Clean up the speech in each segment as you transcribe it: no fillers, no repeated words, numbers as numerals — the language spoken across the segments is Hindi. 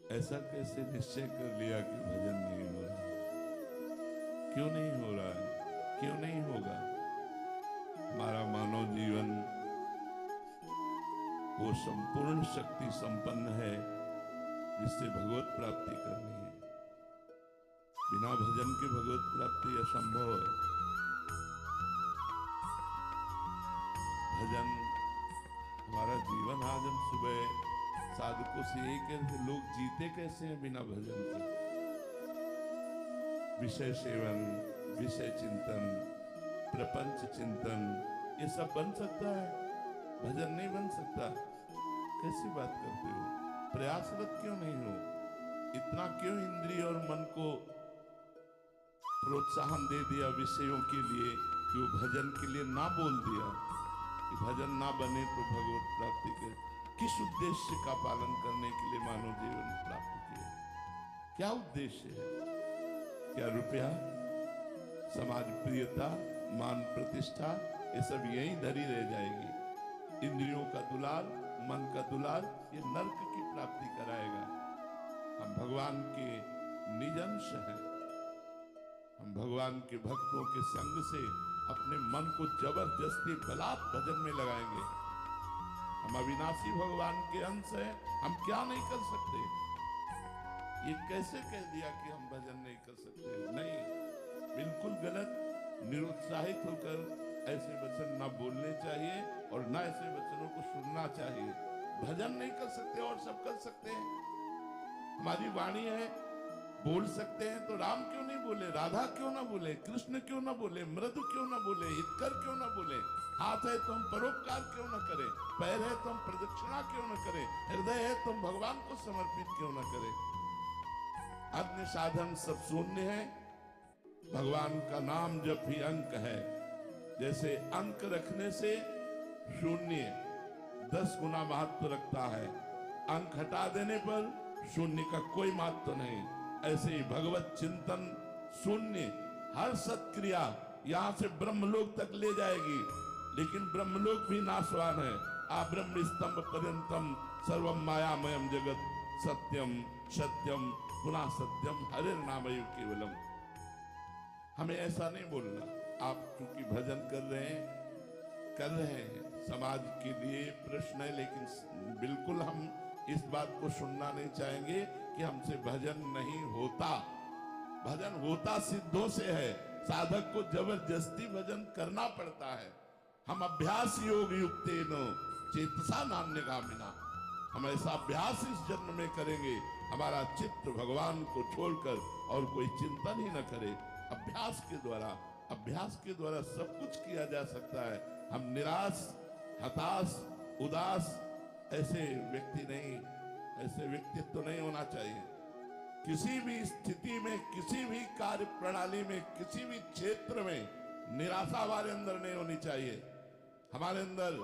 ऐसा कैसे निश्चय कर लिया कि भजन नहीं हो रहा? क्यों नहीं हो रहा है? क्यों नहीं होगा? हमारा मानव जीवन वो संपूर्ण शक्ति संपन्न है जिससे भगवत प्राप्ति करनी है। बिना भजन के भगवत प्राप्ति असंभव है। भजन हमारा जीवन। आज हम सुबह साधकों से यही कहते, लोग जीते कैसे हैं बिना भजन के? विषय सेवन, विषय चिंतन, प्रपंच चिंतन, ये सब बन सकता है, भजन नहीं बन सकता। कैसी बात करते हो? प्रयासरत क्यों नहीं हो? इतना क्यों इंद्रिय और मन को प्रोत्साहन दे दिया विषयों के लिए कि वो भजन के लिए ना बोल दिया कि भजन ना बने तो भगवत प्राप्ति के किस उद्देश्य का पालन करने के लिए मानव जीवन प्राप्त किया? क्या उद्देश्य है? क्या रुपया, समाज प्रियता, मान प्रतिष्ठा, ये सब यहीं धरी रह जाएगी। इंद्रियों का दुलार, मन का दुलार, ये नरक की प्राप्ति कराएगा। हम भगवान के निज अंश हैं। हम भगवान के भक्तों के संग से अपने मन को जबरदस्ती बलात् भजन में लगाएंगे। हम अविनाशी भगवान के अंश हैं, हम क्या नहीं कर सकते? ये कैसे कह दिया कि हम भजन नहीं कर सकते? नहीं, बिल्कुल गलत। निरुत्साहित होकर ऐसे वचन ना बोलने चाहिए और ना ऐसे वचनों को सुनना चाहिए। भजन नहीं कर सकते और सब कर सकते हैं। हमारी वाणी है, बोल सकते हैं तो राम क्यों नहीं बोले? राधा क्यों ना बोले? कृष्ण क्यों ना बोले? मृदु क्यों ना बोले? हितकर क्यों ना बोले? हाथ है तो हम परोपकार क्यों ना करें? पैर है तो हम प्रदक्षिणा क्यों ना करें? हृदय है तो हम भगवान को समर्पित क्यों ना करें? अन्य साधन सब शून्य है। भगवान का नाम जब भी अंक है, जैसे अंक रखने से शून्य 10 गुना महत्व रखता है, अंक हटा देने पर शून्य का कोई महत्व नहीं। ऐसे ही भगवत चिंतन शून्य, हर सत्क्रिया यहां से ब्रह्मलोक तक ले जाएगी, लेकिन ब्रह्मलोक भी नाशवान है। आ ब्रह्म स्तंभ पर्यंतम सर्वम मायामयम जगत सत्यम सत्यम पुनः सत्यम हरे नामयु केवलम। हमें ऐसा नहीं बोलना। आप क्योंकि भजन कर रहे हैं, समाज के लिए प्रश्न है, लेकिन बिल्कुल हम इस बात को सुनना नहीं चाहेंगे कि हमसे भजन नहीं होता। भजन होता सिद्धों से है। साधक को जबरदस्ती भजन करना पड़ता है। हम अभ्यास योग युक्तेनो चेतसा नान्यगामिना। हम ऐसा अभ्यास इस जन्म में करेंगे, हमारा चित्त भगवान को छोड़कर और कोई चिंतन ही न करे। अभ्यास के द्वारा सब कुछ किया जा सकता है। हम निराश, हताश, उदास ऐसे व्यक्ति नहीं, ऐसे व्यक्तित्व नहीं होना चाहिए। किसी भी स्थिति में, किसी भी कार्य प्रणाली में, किसी भी क्षेत्र में निराशा हमारे अंदर नहीं होनी चाहिए। हमारे अंदर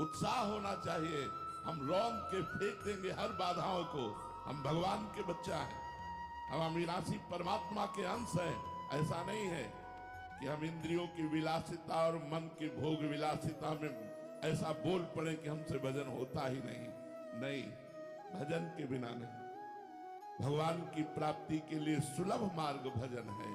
उत्साह होना चाहिए। हम रौंद के फेंक देंगे हर बाधाओं को। हम भगवान के बच्चा हैं, हम अविनाशी परमात्मा के अंश हैं। ऐसा नहीं है कि हम इंद्रियों की विलासिता और मन की भोग विलासिता में ऐसा बोल पड़े कि हमसे भजन होता ही नहीं। भजन के बिना नहीं। भगवान की प्राप्ति के लिए सुलभ मार्ग भजन है।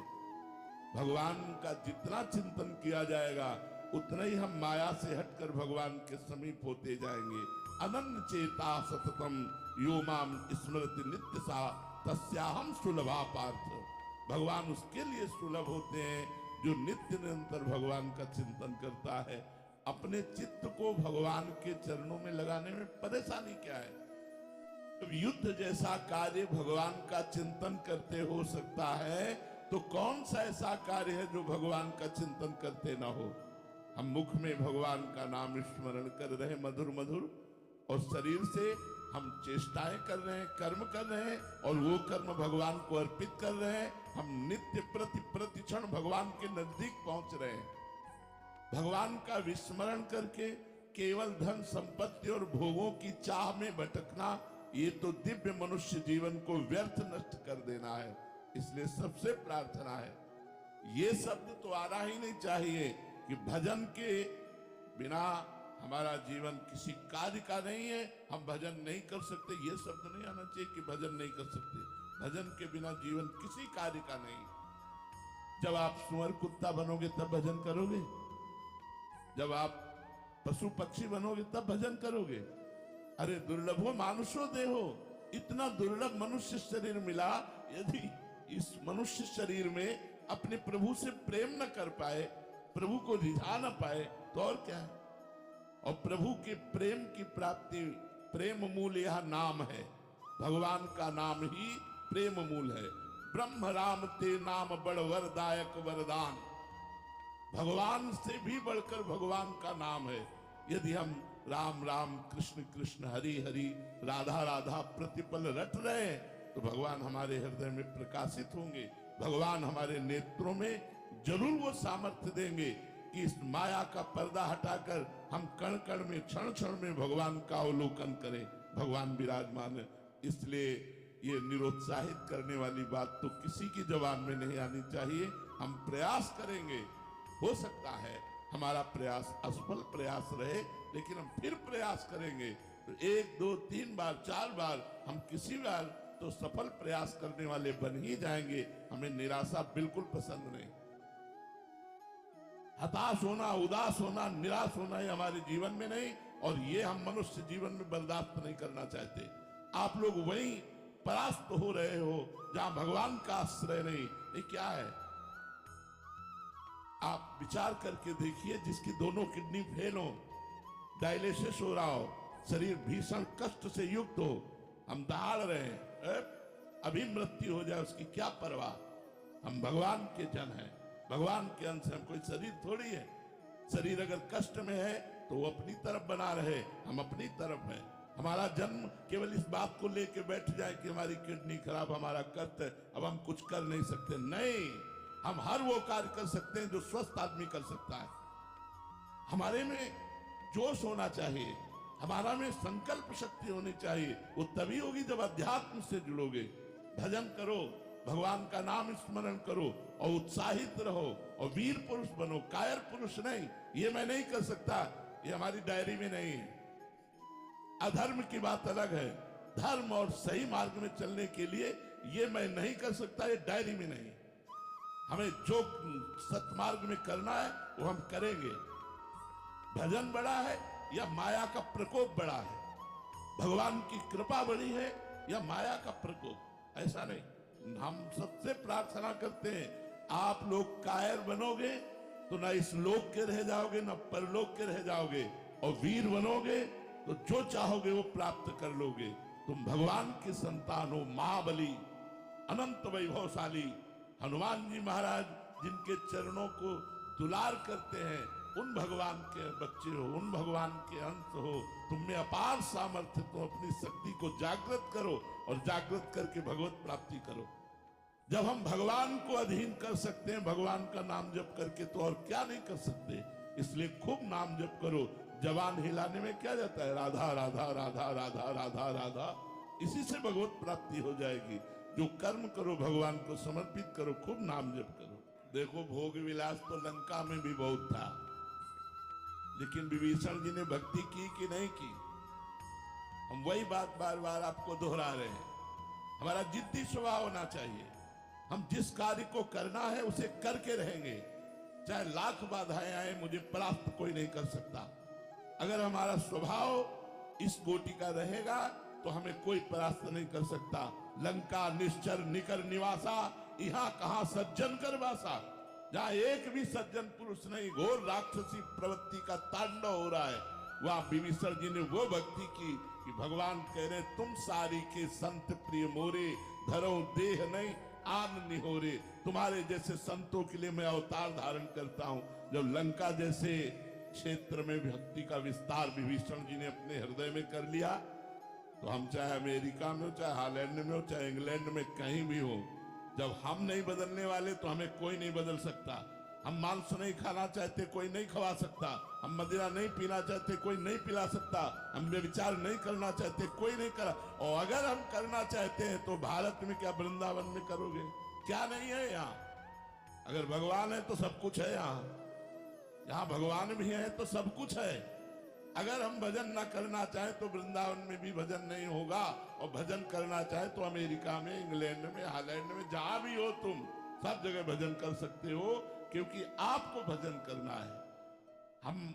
भगवान का जितना चिंतन किया जाएगा उतना ही हम माया से हटकर भगवान के समीप होते जाएंगे। अनन्य चेता सततम यो माम स्मृति नित्य सा तस्याहम सुलभा पार्थ। भगवान उसके लिए सुलभ होते हैं जो नित्य निरंतर भगवान का चिंतन करता है। अपने चित्त को भगवान के चरणों में लगाने में परेशानी क्या है? जब युद्ध जैसा कार्य भगवान का चिंतन करते हो सकता है, तो कौन सा ऐसा कार्य है जो भगवान का चिंतन करते ना हो? हम मुख में भगवान का नाम स्मरण कर रहे हैं मधुर मधुर, और शरीर से हम चेष्टाएं कर रहे हैं, कर्म कर रहे हैं, और वो कर्म भगवान को अर्पित कर रहे हैं। हम नित्य प्रति क्षण भगवान के नजदीक पहुंच रहे हैं। भगवान का विस्मरण करके केवल धन संपत्ति और भोगों की चाह में भटकना, ये तो दिव्य मनुष्य जीवन को व्यर्थ नष्ट कर देना है। इसलिए सबसे प्रार्थना है, ये शब्द तो आना ही नहीं चाहिए कि भजन के बिना हमारा जीवन किसी कार्य का नहीं है, हम भजन नहीं कर सकते, ये शब्द नहीं आना चाहिए कि भजन नहीं कर सकते। भजन के बिना जीवन किसी कार्य का नहीं। जब आप सुअर कुत्ता बनोगे तब भजन करोगे, जब आप पशु पक्षी बनोगे तब भजन करोगे। अरे दुर्लभो मानुषो देहो, इतना दुर्लभ मनुष्य शरीर मिला, यदि इस मनुष्य शरीर में अपने प्रभु से प्रेम न कर पाए, प्रभु को रिझा न पाए, तो और क्या है। और प्रभु के प्रेम की प्राप्ति, प्रेम मूल यह नाम है, भगवान का नाम ही प्रेम मूल है। ब्रह्म राम ते नाम बड़ वरदायक वरदान, भगवान से भी बढ़कर भगवान का नाम है। यदि हम राम राम कृष्ण कृष्ण हरि हरि राधा राधा प्रतिपल रट रहे हैं, तो भगवान हमारे हृदय में प्रकाशित होंगे, भगवान हमारे नेत्रों में जरूर वो सामर्थ्य देंगे कि इस माया का पर्दा हटाकर हम कण कण में क्षण क्षण में भगवान का अवलोकन करें। भगवान विराजमान है। इसलिए ये निरुत्साहित करने वाली बात तो किसी की जबान में नहीं आनी चाहिए। हम प्रयास करेंगे, हो सकता है हमारा प्रयास असफल प्रयास रहे, लेकिन हम फिर प्रयास करेंगे। तो 1 2 3 बार 4 बार हम किसी बार तो सफल प्रयास करने वाले बन ही जाएंगे। हमें निराशा बिल्कुल पसंद नहीं। हताश होना, उदास होना, निराश होना ये हमारे जीवन में नहीं, और ये हम मनुष्य जीवन में बर्दाश्त नहीं करना चाहते। आप लोग वहीं परास्त हो रहे हो जहां भगवान का आश्रय नहीं। ये क्या है, आप विचार करके देखिए, जिसकी दोनों किडनी फेल हो, डायलिसिस हो रहा हो, शरीर भीषण कष्ट से युक्त हो, हम दहाड़ रहे हैं, अभी मृत्यु हो जाए उसकी क्या परवाह। हम भगवान के जन हैं, भगवान के अंश हैं, कोई शरीर थोड़ी है। शरीर अगर कष्ट में है तो वो अपनी तरफ बना रहे, हम अपनी तरफ हैं। हमारा जन्म केवल इस बात को लेके बैठ जाए कि हमारी किडनी खराब, हमारा कष्ट है, अब हम कुछ कर नहीं सकते। नहीं, हम हर वो कार्य कर सकते हैं जो स्वस्थ आदमी कर सकता है। हमारे में जोश होना चाहिए, हमारा में संकल्प शक्ति होनी चाहिए। वो तभी होगी जब अध्यात्म से जुड़ोगे। भजन करो, भगवान का नाम स्मरण करो और उत्साहित रहो और वीर पुरुष बनो, कायर पुरुष नहीं। ये मैं नहीं कर सकता, ये हमारी डायरी में नहीं है। अधर्म की बात अलग है, धर्म और सही मार्ग में चलने के लिए ये मैं नहीं कर सकता, ये डायरी में नहीं। हमें जो सतमार्ग में करना है वो हम करेंगे। भजन बड़ा है या माया का प्रकोप बड़ा है, भगवान की कृपा बड़ी है या माया का प्रकोप, ऐसा नहीं। हम सबसे प्रार्थना करते हैं, आप लोग कायर बनोगे तो ना इस लोक के रह जाओगे ना परलोक के रह जाओगे, और वीर बनोगे तो जो चाहोगे वो प्राप्त कर लोगे। तुम भगवान के संतान हो, महाबली अनंत वैभवशाली हनुमान जी महाराज जिनके चरणों को दुलार करते हैं, उन भगवान के बच्चे हो, उन भगवान के अंश हो। तुम में अपार सामर्थ्य, तो अपनी शक्ति को जागृत करो और जागृत करके भगवत प्राप्ति करो। जब हम भगवान को अधीन कर सकते हैं भगवान का नाम जप करके, तो और क्या नहीं कर सकते। इसलिए खूब नाम जप करो। जवान हिलाने में क्या जाता है, राधा राधा राधा राधा राधा राधा, इसी से भगवत प्राप्ति हो जाएगी। जो कर्म करो भगवान को समर्पित करो, खूब नाम जप करो। देखो भोग विलास तो लंका में भी बहुत था, लेकिन विभीषण जी ने भक्ति की कि नहीं की। हम वही बात बार बार आपको दोहरा रहे हैं। हमारा जिद्दी स्वभाव होना चाहिए। हम जिस कार्य को करना है उसे करके रहेंगे, चाहे लाख बाधाएं आए, मुझे परास्त कोई नहीं कर सकता। अगर हमारा स्वभाव इस कोटि का रहेगा तो हमें कोई परास्त नहीं कर सकता। लंका निश्चर निकर निवासा, यहाँ कहां सज्जन कर वासा। जहां एक भी सज्जन पुरुष नहीं, घोर राक्षसी प्रवृत्ति का तांडव हो रहा है, वहां विभीषण जी ने वो भक्ति की कि भगवान कह रहे, तुम सारी के संत प्रिय मोरे, धरो देह नहीं आन निहोरे। तुम्हारे जैसे संतों के लिए मैं अवतार धारण करता हूं। जब लंका जैसे क्षेत्र में भक्ति का विस्तार विभीषण जी ने अपने हृदय में कर लिया, तो हम चाहे अमेरिका में हो, चाहे हॉलैंड में हो, चाहे इंग्लैंड में, कहीं भी हो, जब हम नहीं बदलने वाले तो हमें कोई नहीं बदल सकता। हम मांस नहीं खाना चाहते, कोई नहीं खवा सकता। हम मदिरा नहीं पीना चाहते, कोई नहीं पिला सकता। हम व्यभिचार नहीं करना चाहते, कोई नहीं करा। और अगर हम करना चाहते हैं तो भारत में क्या वृंदावन में करोगे? क्या नहीं है यहाँ? अगर भगवान है तो सब कुछ है। यहाँ भगवान भी है तो सब कुछ है। अगर हम भजन ना करना चाहें तो वृंदावन में भी भजन नहीं होगा, और भजन करना चाहे तो अमेरिका में, इंग्लैंड में, हॉलैंड में, जहां भी हो तुम सब जगह भजन कर सकते हो, क्योंकि आपको भजन करना है। हम